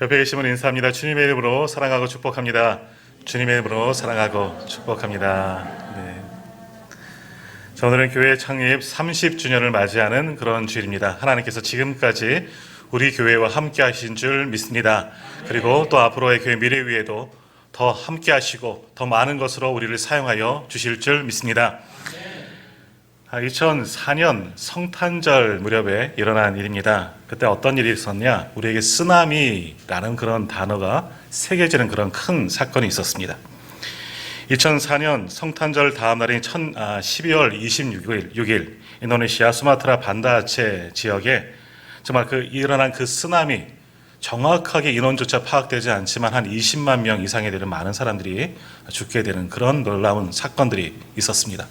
옆에 계시면 인사합니다. 주님의 이름으로 사랑하고 축복합니다. 주님의 이름으로 사랑하고 축복합니다. 네. 자, 오늘은 교회 창립 30주년을 맞이하는 그런 주일입니다. 하나님께서 지금까지 우리 교회와 함께 하신 줄 믿습니다. 그리고 또 앞으로의 교회 미래 위에도 더 함께 하시고 더 많은 것으로 우리를 사용하여 주실 줄 믿습니다. 2004년 성탄절 무렵에 일어난 일입니다. 그때 어떤 일이 있었냐? 우리에게 쓰나미라는 그런 단어가 새겨지는 그런 큰 사건이 있었습니다. 2004년 성탄절 다음 날인 12월 26일 인도네시아 수마트라 반다아체 지역에 정말 일어난 그 쓰나미, 정확하게 인원조차 파악되지 않지만 한 20만 명 이상이 되는 많은 사람들이 죽게 되는 그런 놀라운 사건들이 있었습니다.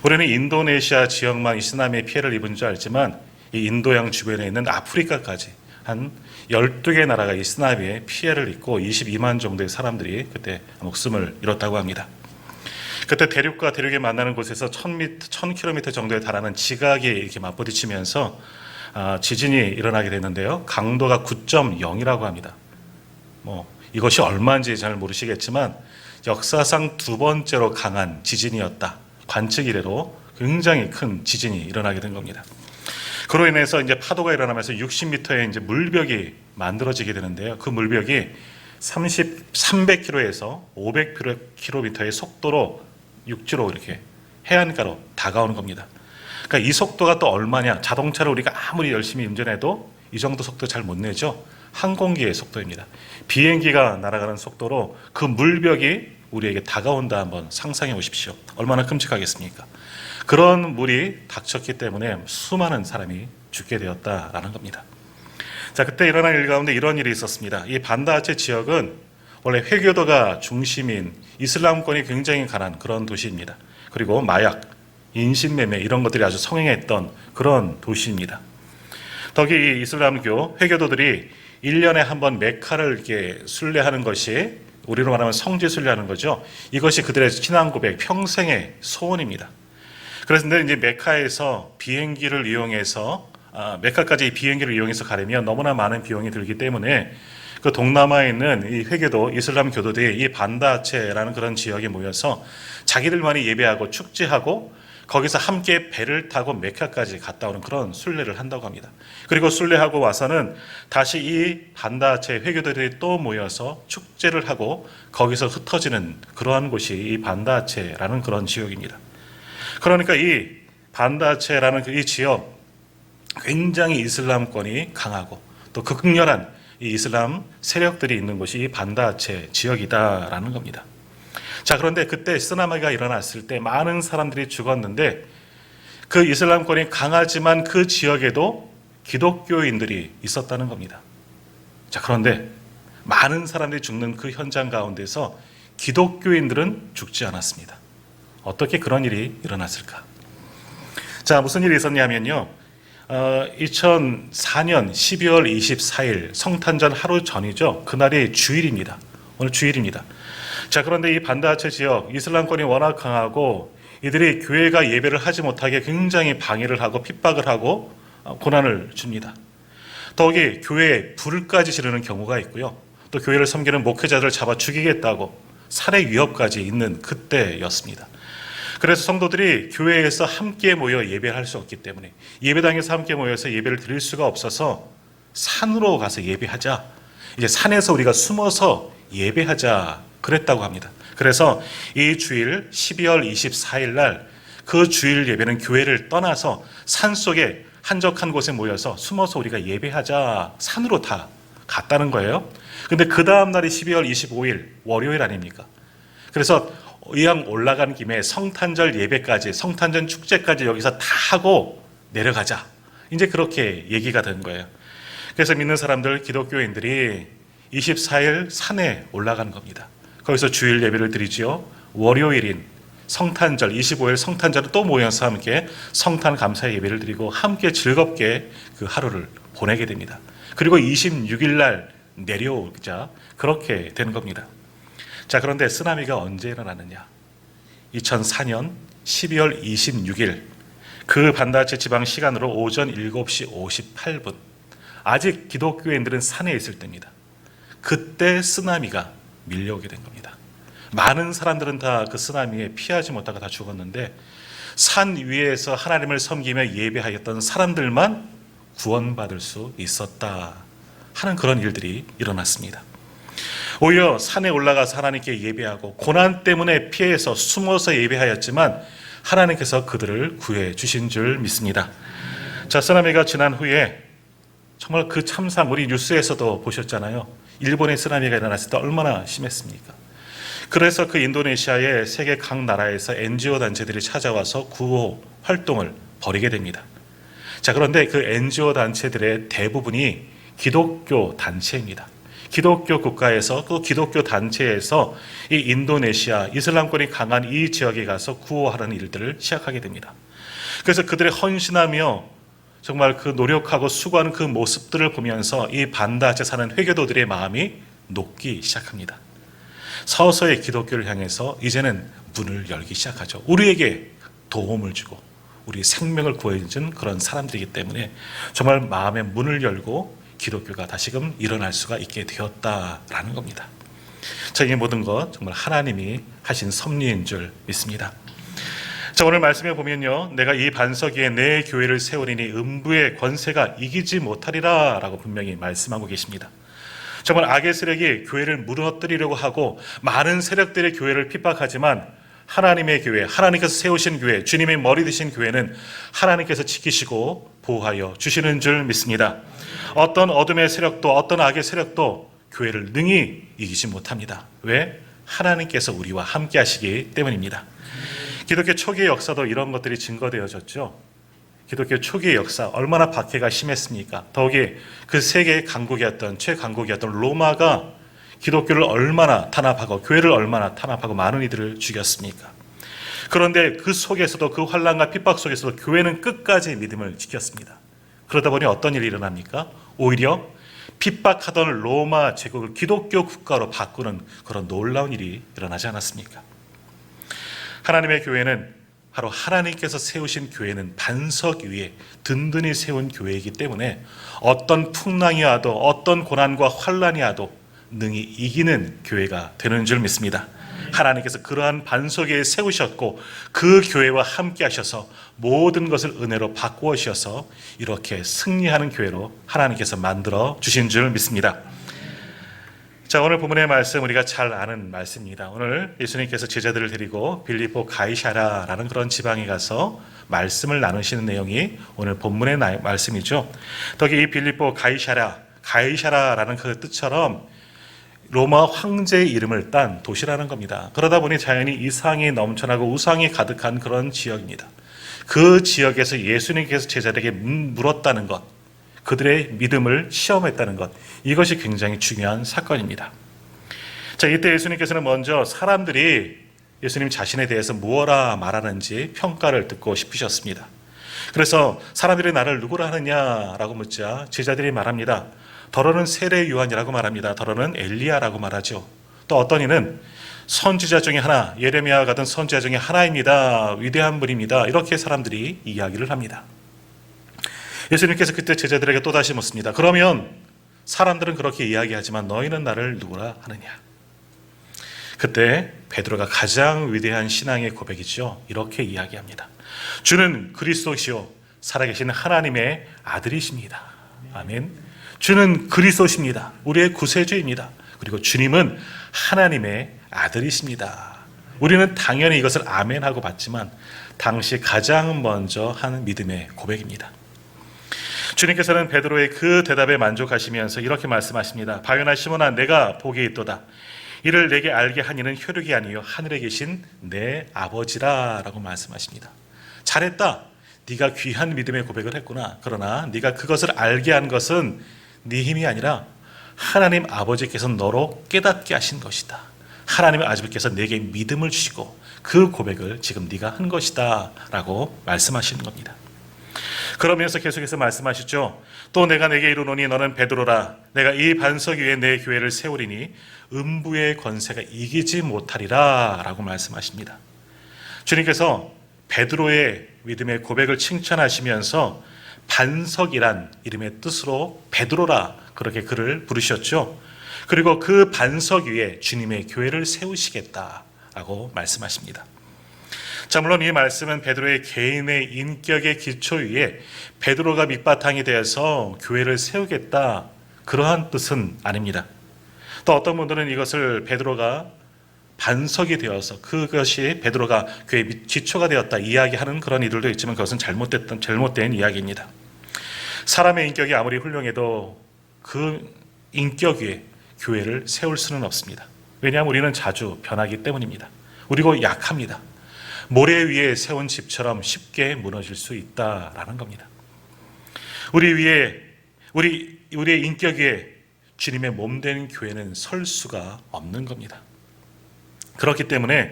우리는 인도네시아 지역만 이 쓰나미의 피해를 입은 줄 알지만 이 인도양 주변에 있는 아프리카까지 한 12개 나라가 이 쓰나미의 피해를 입고 22만 정도의 사람들이 그때 목숨을 잃었다고 합니다. 그때 대륙과 대륙이 만나는 곳에서 1000km 정도에 달하는 지각이 이렇게 맞부딪히면서 지진이 일어나게 됐는데요. 강도가 9.0이라고 합니다. 이것이 얼마인지 잘 모르시겠지만 역사상 두 번째로 강한 지진이었다. 관측 이래로 굉장히 큰 지진이 일어나게 된 겁니다. 그로 인해서 이제 파도가 일어나면서 60m의 이제 물벽이 만들어지게 되는데요. 그 물벽이 300km에서 500km의 속도로 육지로 이렇게 해안가로 다가오는 겁니다. 그러니까 이 속도가 또 얼마냐? 자동차를 우리가 아무리 열심히 운전해도 이 정도 속도 잘 못 내죠. 항공기의 속도입니다. 비행기가 날아가는 속도로 그 물벽이 우리에게 다가온다 한번 상상해 보십시오. 얼마나 끔찍하겠습니까? 그런 물이 닥쳤기 때문에 수많은 사람이 죽게 되었다라는 겁니다. 자, 그때 일어난 일 가운데 이런 일이 있었습니다. 이 반다아체 지역은 원래 회교도가 중심인 이슬람권이 굉장히 강한 그런 도시입니다. 그리고 마약, 인신매매 이런 것들이 아주 성행했던 그런 도시입니다. 더기 이 이슬람교 회교도들이 1년에 한 번 메카를 이렇게 순례하는 것이 우리로 말하면 성지 순례하는 거죠. 이것이 그들의 신앙 고백, 평생의 소원입니다. 그런데 이제 메카에서 비행기를 이용해서 메카까지 비행기를 이용해서 가려면 너무나 많은 비용이 들기 때문에 그 동남아에 있는 이 회교도 이슬람 교도들이 이 반다아체라는 그런 지역에 모여서 자기들만이 예배하고 축제하고 거기서 함께 배를 타고 메카까지 갔다 오는 그런 순례를 한다고 합니다. 그리고 순례하고 와서는 다시 이 반다아체 회교들이 또 모여서 축제를 하고 거기서 흩어지는 그러한 곳이 이 반다아체라는 그런 지역입니다. 그러니까 이 반다아체라는 이 지역 굉장히 이슬람권이 강하고 또 극렬한 이 이슬람 세력들이 있는 곳이 이 반다아체 지역이다라는 겁니다. 자, 그런데 그때 쓰나미가 일어났을 때 많은 사람들이 죽었는데 그 이슬람권이 강하지만 그 지역에도 기독교인들이 있었다는 겁니다. 자, 그런데 많은 사람들이 죽는 그 현장 가운데서 기독교인들은 죽지 않았습니다. 어떻게 그런 일이 일어났을까? 자, 무슨 일이 있었냐면요. 2004년 12월 24일 성탄절 하루 전이죠. 그날이 주일입니다. 오늘 주일입니다. 자, 그런데 이 반다아체 지역 이슬람권이 워낙 강하고 이들이 교회가 예배를 하지 못하게 굉장히 방해를 하고 핍박을 하고 고난을 줍니다. 더욱이 교회에 불까지 지르는 경우가 있고요. 또 교회를 섬기는 목회자들을 잡아 죽이겠다고 살해 위협까지 있는 그때였습니다. 그래서 성도들이 교회에서 함께 모여 예배를 할 수 없기 때문에 예배당에서 함께 모여서 예배를 드릴 수가 없어서 산으로 가서 예배하자. 이제 산에서 우리가 숨어서 예배하자 그랬다고 합니다. 그래서 이 주일 12월 24일 날 그 주일 예배는 교회를 떠나서 산속에 한적한 곳에 모여서 숨어서 우리가 예배하자 산으로 다 갔다는 거예요. 근데 그 다음 날이 12월 25일 월요일 아닙니까? 그래서 의왕 올라간 김에 성탄절 예배까지 성탄절 축제까지 여기서 다 하고 내려가자. 이제 그렇게 얘기가 된 거예요. 그래서 믿는 사람들 기독교인들이 24일 산에 올라간 겁니다. 거기서 주일 예배를 드리지요. 월요일인 성탄절 25일 성탄절을 또 모여서 함께 성탄 감사 예배를 드리고 함께 즐겁게 그 하루를 보내게 됩니다. 그리고 26일 날 내려오자 그렇게 된 겁니다. 자, 그런데 쓰나미가 언제 일어났느냐? 2004년 12월 26일 그 반다아체 지방 시간으로 오전 7시 58분 아직 기독교인들은 산에 있을 때입니다. 그때 쓰나미가 밀려오게 된 겁니다. 많은 사람들은 다 그 쓰나미에 피하지 못하고 다 죽었는데 산 위에서 하나님을 섬기며 예배하였던 사람들만 구원받을 수 있었다 하는 그런 일들이 일어났습니다. 오히려 산에 올라가서 하나님께 예배하고 고난 때문에 피해서 숨어서 예배하였지만 하나님께서 그들을 구해 주신 줄 믿습니다. 자, 쓰나미가 지난 후에 정말 그 참상 우리 뉴스에서도 보셨잖아요. 일본의 쓰나미가 일어났을 때 얼마나 심했습니까? 그래서 그 인도네시아의 세계 각 나라에서 NGO 단체들이 찾아와서 구호 활동을 벌이게 됩니다. 자, 그런데 그 NGO 단체들의 대부분이 기독교 단체입니다. 기독교 국가에서 그 기독교 단체에서 이 인도네시아 이슬람권이 강한 이 지역에 가서 구호하는 일들을 시작하게 됩니다. 그래서 그들의 헌신하며 정말 그 노력하고 수고하는 그 모습들을 보면서 이 반다하체 사는 회교도들의 마음이 녹기 시작합니다. 서서히 기독교를 향해서 이제는 문을 열기 시작하죠. 우리에게 도움을 주고 우리 생명을 구해준 그런 사람들이기 때문에 정말 마음의 문을 열고 기독교가 다시금 일어날 수가 있게 되었다라는 겁니다. 자, 이 모든 것 정말 하나님이 하신 섭리인 줄 믿습니다. 자, 오늘 말씀에 보면요, 내가 이 반석 위에 내 교회를 세우리니 음부의 권세가 이기지 못하리라 라고 분명히 말씀하고 계십니다. 정말 악의 세력이 교회를 무너뜨리려고 하고 많은 세력들의 교회를 핍박하지만 하나님의 교회, 하나님께서 세우신 교회, 주님의 머리 되신 교회는 하나님께서 지키시고 보호하여 주시는 줄 믿습니다. 어떤 어둠의 세력도 어떤 악의 세력도 교회를 능히 이기지 못합니다. 왜? 하나님께서 우리와 함께 하시기 때문입니다. 기독교 초기의 역사도 이런 것들이 증거되어졌죠. 기독교 초기의 역사 얼마나 박해가 심했습니까? 더욱이 그 세계의 강국이었던 최강국이었던 로마가 기독교를 얼마나 탄압하고 교회를 얼마나 탄압하고 많은 이들을 죽였습니까? 그런데 그 속에서도 그 환난과 핍박 속에서도 교회는 끝까지 믿음을 지켰습니다. 그러다 보니 어떤 일이 일어납니까? 오히려 핍박하던 로마 제국을 기독교 국가로 바꾸는 그런 놀라운 일이 일어나지 않았습니까? 하나님의 교회는 바로 하나님께서 세우신 교회는 반석 위에 든든히 세운 교회이기 때문에 어떤 풍랑이 와도 어떤 고난과 환난이 와도 능히 이기는 교회가 되는 줄 믿습니다. 하나님께서 그러한 반석 위에 세우셨고 그 교회와 함께 하셔서 모든 것을 은혜로 바꾸어 주셔서 이렇게 승리하는 교회로 하나님께서 만들어 주신 줄 믿습니다. 자, 오늘 본문의 말씀 우리가 잘 아는 말씀입니다. 오늘 예수님께서 제자들을 데리고 빌립보 가이사라라는 그런 지방에 가서 말씀을 나누시는 내용이 오늘 본문의 말씀이죠. 더욱이 이 빌립보 가이사라라는 그 뜻처럼 로마 황제의 이름을 딴 도시라는 겁니다. 그러다 보니 자연히 이상이 넘쳐나고 우상이 가득한 그런 지역입니다. 그 지역에서 예수님께서 제자들에게 물었다는 것, 그들의 믿음을 시험했다는 것, 이것이 굉장히 중요한 사건입니다. 자, 이때 예수님께서는 먼저 사람들이 예수님 자신에 대해서 무엇라 말하는지 평가를 듣고 싶으셨습니다. 그래서 사람들이 나를 누구라 하느냐라고 묻자 제자들이 말합니다. 더러는 세례 요한이라고 말합니다. 더러는 엘리야라고 말하죠. 또 어떤 이는 선지자 중에 하나, 예레미야와 같은 선지자 중에 하나입니다. 위대한 분입니다. 이렇게 사람들이 이야기를 합니다. 예수님께서 그때 제자들에게 또다시 묻습니다. 그러면 사람들은 그렇게 이야기하지만 너희는 나를 누구라 하느냐? 그때 베드로가 가장 위대한 신앙의 고백이죠. 이렇게 이야기합니다. 주는 그리스도시요 살아계신 하나님의 아들이십니다. 아멘. 주는 그리스도십니다. 우리의 구세주입니다. 그리고 주님은 하나님의 아들이십니다. 우리는 당연히 이것을 아멘하고 받지만 당시 가장 먼저 한 믿음의 고백입니다. 주님께서는 베드로의 그 대답에 만족하시면서 이렇게 말씀하십니다. 바요나 시몬아, 내가 복이 있도다. 이를 내게 알게 한 이는 혈육이 아니요 하늘에 계신 내 아버지라 라고 말씀하십니다. 잘했다. 네가 귀한 믿음의 고백을 했구나. 그러나 네가 그것을 알게 한 것은 네 힘이 아니라 하나님 아버지께서 너로 깨닫게 하신 것이다. 하나님의 아버지께서 내게 믿음을 주시고 그 고백을 지금 네가 한 것이다 라고 말씀하시는 겁니다. 그러면서 계속해서 말씀하시죠. 또 내가 내게 이르노니 너는 베드로라. 내가 이 반석 위에 내 교회를 세우리니 음부의 권세가 이기지 못하리라 라고 말씀하십니다. 주님께서 베드로의 믿음의 고백을 칭찬하시면서 반석이란 이름의 뜻으로 베드로라 그렇게 그를 부르셨죠. 그리고 그 반석 위에 주님의 교회를 세우시겠다라고 말씀하십니다. 자, 물론 이 말씀은 베드로의 개인의 인격의 기초 위에 베드로가 밑바탕이 되어서 교회를 세우겠다, 그러한 뜻은 아닙니다. 또 어떤 분들은 이것을 베드로가 반석이 되어서 그것이 베드로가 교회의 기초가 되었다 이야기하는 그런 이들도 있지만 그것은 잘못된 이야기입니다. 사람의 인격이 아무리 훌륭해도 그 인격 위에 교회를 세울 수는 없습니다. 왜냐하면 우리는 자주 변하기 때문입니다. 우리고 약합니다. 모래 위에 세운 집처럼 쉽게 무너질 수 있다라는 겁니다. 우리의 인격 위에 주님의 몸된 교회는 설 수가 없는 겁니다. 그렇기 때문에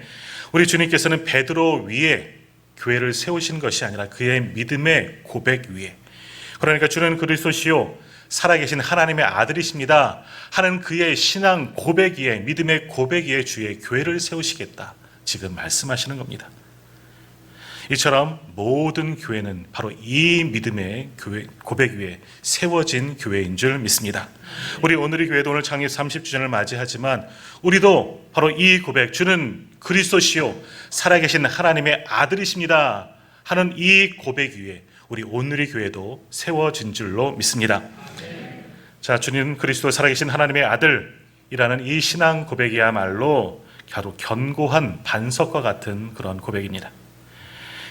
우리 주님께서는 베드로 위에 교회를 세우신 것이 아니라 그의 믿음의 고백 위에, 그러니까 주는 그리스도시요 살아계신 하나님의 아들이십니다 하는 그의 신앙 고백 위에, 믿음의 고백 위에 주의 교회를 세우시겠다 지금 말씀하시는 겁니다. 이처럼 모든 교회는 바로 이 믿음의 고백 위에 세워진 교회인 줄 믿습니다. 우리 오늘의 교회도 오늘 창립 30주년을 맞이하지만 우리도 바로 이 고백, 주는 그리스도시요 살아계신 하나님의 아들이십니다 하는 이 고백 위에 우리 오늘의 교회도 세워진 줄로 믿습니다. 자, 주님 그리스도 살아계신 하나님의 아들이라는 이 신앙 고백이야말로 바로 견고한 반석과 같은 그런 고백입니다.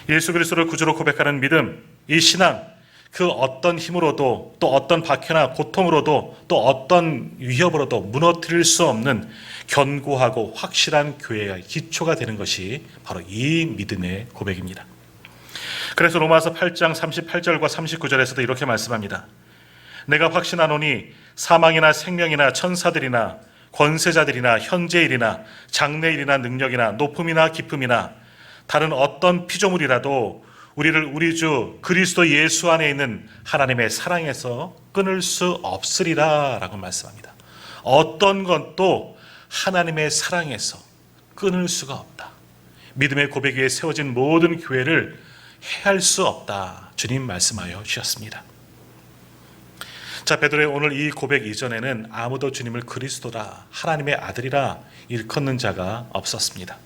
예수 그리스도를 구주로 고백하는 믿음, 이 신앙, 그 어떤 힘으로도 또 어떤 박해나 고통으로도 또 어떤 위협으로도 무너뜨릴 수 없는 견고하고 확실한 교회의 기초가 되는 것이 바로 이 믿음의 고백입니다. 그래서 로마서 8장 38절과 39절에서도 이렇게 말씀합니다. 내가 확신하노니 사망이나 생명이나 천사들이나 권세자들이나 현재일이나 장래일이나 능력이나 높음이나 깊음이나 다른 어떤 피조물이라도 우리를 우리 주 그리스도 예수 안에 있는 하나님의 사랑에서 끊을 수 없으리라 라고 말씀합니다. 어떤 것도 하나님의 사랑에서 끊을 수가 없다. 믿음의 고백 위에 세워진 모든 교회를 해할 수 없다. 주님 말씀하여 주셨습니다. 자, 베드로의 오늘 이 고백 이전에는 아무도 주님을 그리스도라, 하나님의 아들이라 일컫는 자가 없었습니다.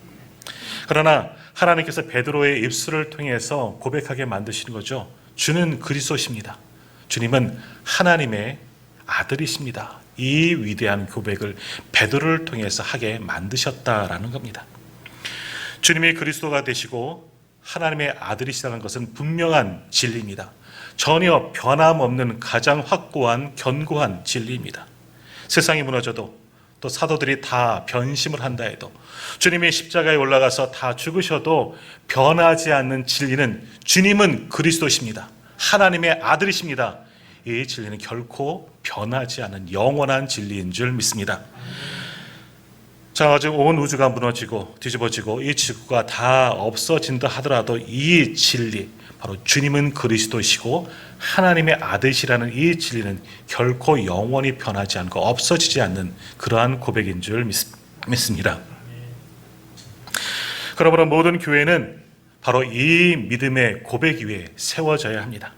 그러나 하나님께서 베드로의 입술을 통해서 고백하게 만드시는 거죠. 주는 그리스도십니다. 주님은 하나님의 아들이십니다. 이 위대한 고백을 베드로를 통해서 하게 만드셨다라는 겁니다. 주님이 그리스도가 되시고 하나님의 아들이시라는 것은 분명한 진리입니다. 전혀 변함없는 가장 확고한 견고한 진리입니다. 세상이 무너져도 또 사도들이 다 변심을 한다 해도 주님이 십자가에 올라가서 다 죽으셔도 변하지 않는 진리는 주님은 그리스도십니다. 하나님의 아들이십니다. 이 진리는 결코 변하지 않는 영원한 진리인 줄 믿습니다. 자, 지금 온 우주가 무너지고 뒤집어지고 이 지구가 다 없어진다 하더라도 이 진리, 바로 주님은 그리스도시고 하나님의 아들이시라는 이 진리는 결코 영원히 변하지 않고 없어지지 않는 그러한 고백인 줄 믿습니다. 그러므로 모든 교회는 바로 이 믿음의 고백 위에 세워져야 합니다.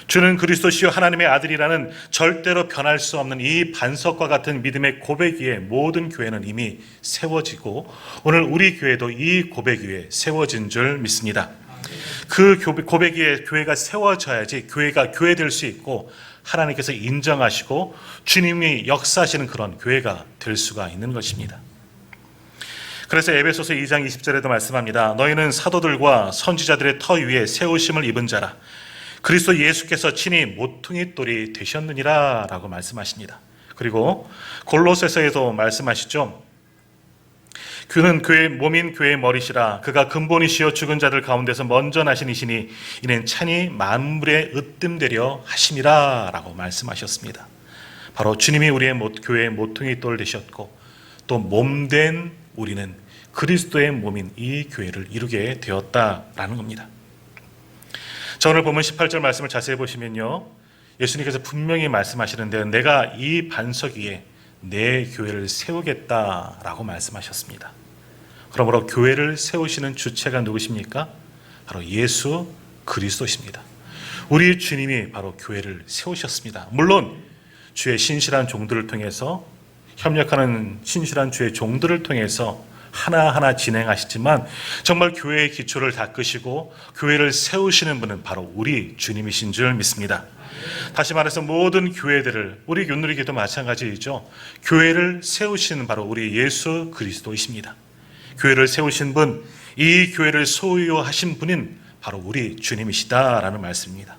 주는 그리스도시요 하나님의 아들이라는 절대로 변할 수 없는 이 반석과 같은 믿음의 고백 위에 모든 교회는 이미 세워지고 오늘 우리 교회도 이 고백 위에 세워진 줄 믿습니다. 그 고백 위에 교회가 세워져야지 교회가 교회될 수 있고 하나님께서 인정하시고 주님이 역사하시는 그런 교회가 될 수가 있는 것입니다. 그래서 에베소서 2장 20절에도 말씀합니다. 너희는 사도들과 선지자들의 터 위에 세우심을 입은 자라. 그리스도 예수께서 친히 모퉁이 돌이 되셨느니라 라고 말씀하십니다. 그리고 골로새서에도 말씀하시죠. 그는 그의 몸인 교회의 머리시라. 그가 근본이시여 죽은 자들 가운데서 먼저 나신 이시니 이는 찬이 만물에 으뜸되려 하심이라 라고 말씀하셨습니다. 바로 주님이 우리의 교회의 모퉁이 돌 되셨고 또 몸된 우리는 그리스도의 몸인 이 교회를 이루게 되었다라는 겁니다. 자, 오늘 보면 18절 말씀을 자세히 보시면요, 예수님께서 분명히 말씀하시는데 내가 이 반석 위에 내 교회를 세우겠다라고 말씀하셨습니다. 그러므로 교회를 세우시는 주체가 누구십니까? 바로 예수 그리스도십니다. 우리 주님이 바로 교회를 세우셨습니다. 물론 주의 신실한 종들을 통해서 협력하는 신실한 주의 종들을 통해서 하나하나 진행하시지만 정말 교회의 기초를 닦으시고 교회를 세우시는 분은 바로 우리 주님이신 줄 믿습니다. 다시 말해서 모든 교회들을, 우리 윷누리교도 마찬가지이죠. 교회를 세우시는 바로 우리 예수 그리스도이십니다. 교회를 세우신 분, 이 교회를 소유하신 분인 바로 우리 주님이시다라는 말씀입니다.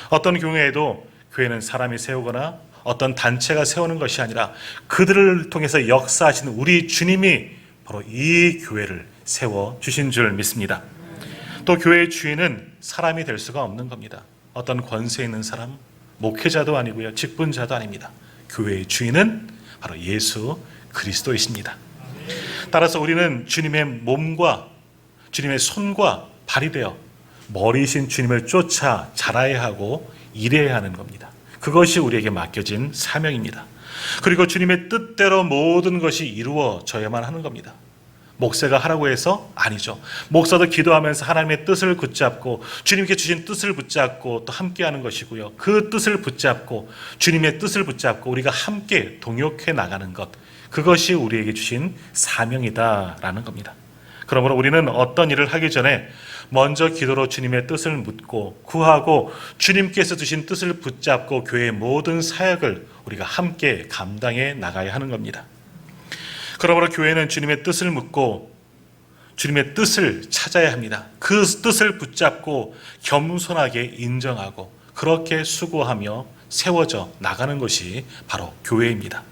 어떤 경우에도 교회는 사람이 세우거나 어떤 단체가 세우는 것이 아니라 그들을 통해서 역사하시는 우리 주님이 바로 이 교회를 세워주신 줄 믿습니다. 또 교회의 주인은 사람이 될 수가 없는 겁니다. 어떤 권세 있는 사람, 목회자도 아니고요, 직분자도 아닙니다. 교회의 주인은 바로 예수 그리스도이십니다. 따라서 우리는 주님의 몸과 주님의 손과 발이 되어 머리이신 주님을 쫓아 자라야 하고 일해야 하는 겁니다. 그것이 우리에게 맡겨진 사명입니다. 그리고 주님의 뜻대로 모든 것이 이루어져야만 하는 겁니다. 목사가 하라고 해서 아니죠. 목사도 기도하면서 하나님의 뜻을 붙잡고 주님께 주신 뜻을 붙잡고 또 함께하는 것이고요. 그 뜻을 붙잡고 주님의 뜻을 붙잡고 우리가 함께 동역해 나가는 것, 그것이 우리에게 주신 사명이다라는 겁니다. 그러므로 우리는 어떤 일을 하기 전에 먼저 기도로 주님의 뜻을 묻고 구하고 주님께서 주신 뜻을 붙잡고 교회의 모든 사역을 우리가 함께 감당해 나가야 하는 겁니다. 그러므로 교회는 주님의 뜻을 묻고 주님의 뜻을 찾아야 합니다. 그 뜻을 붙잡고 겸손하게 인정하고 그렇게 수고하며 세워져 나가는 것이 바로 교회입니다.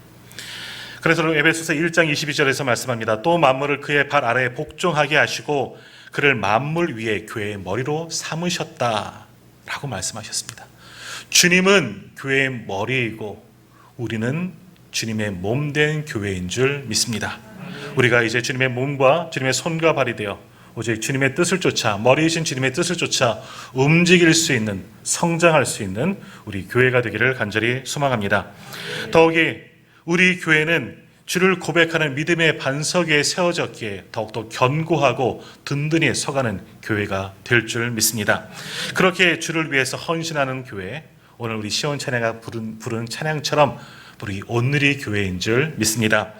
그래서 에베소서 1장 22절에서 말씀합니다. 또 만물을 그의 발 아래에 복종하게 하시고 그를 만물 위에 교회의 머리로 삼으셨다라고 말씀하셨습니다. 주님은 교회의 머리이고 우리는 주님의 몸된 교회인 줄 믿습니다. 우리가 이제 주님의 몸과 주님의 손과 발이 되어 오직 주님의 뜻을 쫓아, 머리이신 주님의 뜻을 쫓아 움직일 수 있는, 성장할 수 있는 우리 교회가 되기를 간절히 소망합니다. 더욱이 우리 교회는 주를 고백하는 믿음의 반석 위에 세워졌기에 더욱더 견고하고 든든히 서가는 교회가 될 줄 믿습니다. 그렇게 주를 위해서 헌신하는 교회, 오늘 우리 시온 찬양가 부른 찬양처럼 우리 온누리 교회인 줄 믿습니다.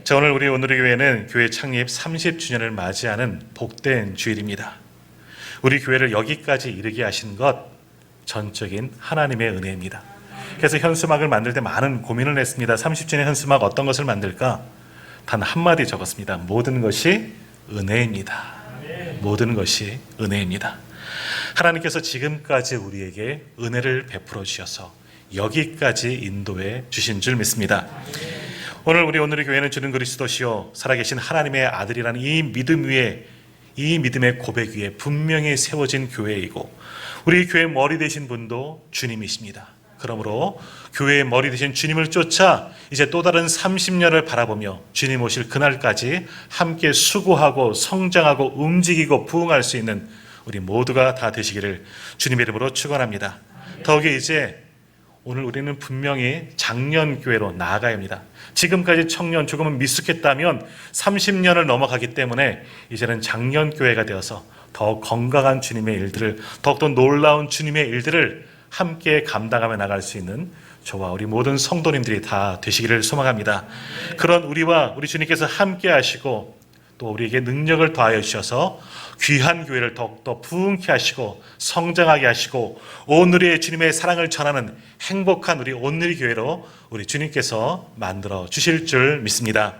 자, 오늘 우리 온누리 교회는 교회 창립 30주년을 맞이하는 복된 주일입니다. 우리 교회를 여기까지 이르게 하신 것 전적인 하나님의 은혜입니다. 그래서 현수막을 만들 때 많은 고민을 했습니다. 30주년 현수막 어떤 것을 만들까? 단 한마디 적었습니다. 모든 것이 은혜입니다. 모든 것이 은혜입니다. 하나님께서 지금까지 우리에게 은혜를 베풀어 주셔서 여기까지 인도해 주신 줄 믿습니다. 오늘 우리 온누리 교회는 주는 그리스도시요 살아계신 하나님의 아들이라는 이 믿음 위에, 이 믿음의 고백 위에 분명히 세워진 교회이고 우리 교회 머리 되신 분도 주님이십니다. 그러므로 교회의 머리 되신 주님을 쫓아 이제 또 다른 30년을 바라보며 주님 오실 그날까지 함께 수고하고 성장하고 움직이고 부흥할 수 있는 우리 모두가 다 되시기를 주님의 이름으로 축원합니다. 더욱이 이제 오늘 우리는 분명히 장년교회로 나아가야 합니다. 지금까지 청년 조금은 미숙했다면 30년을 넘어가기 때문에 이제는 장년교회가 되어서 더 건강한 주님의 일들을, 더욱더 놀라운 주님의 일들을 함께 감당하며 나갈 수 있는 저와 우리 모든 성도님들이 다 되시기를 소망합니다. 그런 우리와 우리 주님께서 함께 하시고 또 우리에게 능력을 더하여 주셔서 귀한 교회를 더욱더 부흥케 하시고 성장하게 하시고 온누리의 주님의 사랑을 전하는 행복한 우리 온누리 교회로 우리 주님께서 만들어 주실 줄 믿습니다.